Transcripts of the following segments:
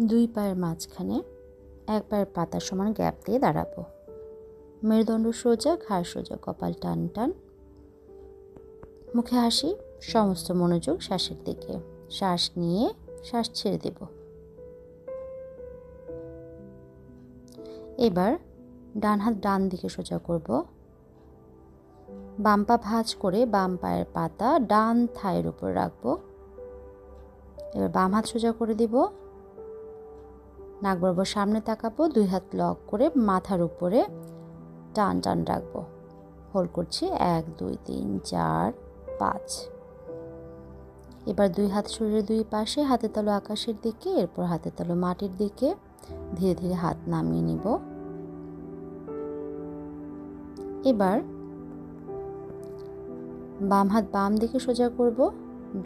দুই পায়ের মাঝখানে এক পায়ের পাতার সমান গ্যাপ দিয়ে দাঁড়াবো। মেরুদণ্ড সোজা, ঘাড় সোজা, কপাল টান টান, মুখে হাসি, সমস্ত মনোযোগ শ্বাসের দিকে। শ্বাস নিয়ে শ্বাস ছেড়ে দেব। এবার ডান হাত ডান দিকে সোজা করব। বাম পা ভাঁজ করে বাম পায়ের পাতা ডান থায়ের উপর রাখবো। এবার বাম হাত সোজা করে দিব। নাক বরাবর সামনে তাকাবো, দুই হাত লক করে মাথার উপরে টান টান রাখবো। হোল্ড করছি 1 2 3 4 5। এবার দুই হাত শরীরের দুই পাশে, হাতের তালু আকাশের দিকে, এরপর হাতের তালু মাটির দিকে। ধীরে ধীরে হাত নামিয়ে নিব। এবার বাম হাত বাম দিকে সোজা করব।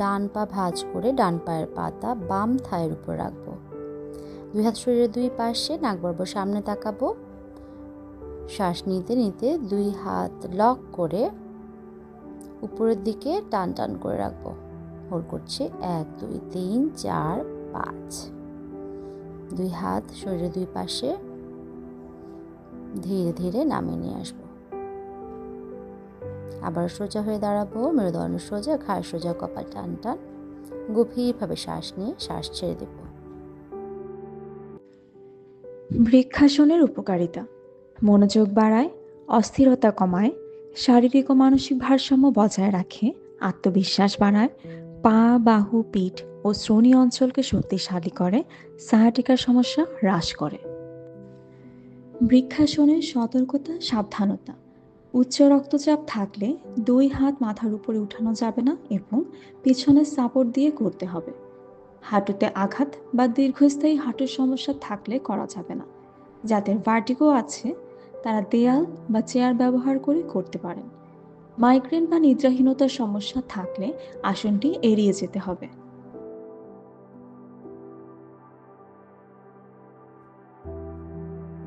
ডান পা ভাঁজ করে ডান পায়ের পাতা বাম থায়ের উপর রাখবো। দুই হাত শরীরের দুই পাশে, নাক বরাবর সামনে তাকাবো। শ্বাস নিতে নিতে দুই হাত লক করে উপরের দিকে টান টান করে রাখবো। হোল্ড করছি 1 2 3 4 5। দুই হাত শরীরের দুই পাশে, ধীরে ধীরে নামিয়ে নিয়ে আসবো। আবার সোজা হয়ে দাঁড়াবো, মেরুদণ্ড সোজা, ঘাড় সোজা, কপাল টান টান। গভীরভাবে শ্বাস নিয়ে শ্বাস ছেড়ে দেব। বৃক্ষাসনের উপকারিতা: মনোযোগ বাড়ায়, অস্থিরতা কমায়, শারীরিক ও মানসিক ভারসাম্য বজায় রাখে, আত্মবিশ্বাস বাড়ায়, পা, বাহু, পিঠ ও শ্রোণী অঞ্চলকে শক্তিশালী করে, সায়াটিকার সমস্যা হ্রাস করে। বৃক্ষাসনের সতর্কতা, সাবধানতা: উচ্চ রক্তচাপ থাকলে দুই হাত মাথার উপরে উঠানো যাবে না এবং পিছনে সাপোর্ট দিয়ে করতে হবে। হাঁটুতে আঘাত বা দীর্ঘস্থায়ী হাঁটুর সমস্যা থাকলে করা যাবে না। যাদের ভার্টিগো আছে তারা দেয়াল বা চেয়ার ব্যবহার করে করতে পারেন। মাইগ্রেন বা নিদ্রাহীনতার সমস্যা থাকলে আসনটি এড়িয়ে যেতে হবে।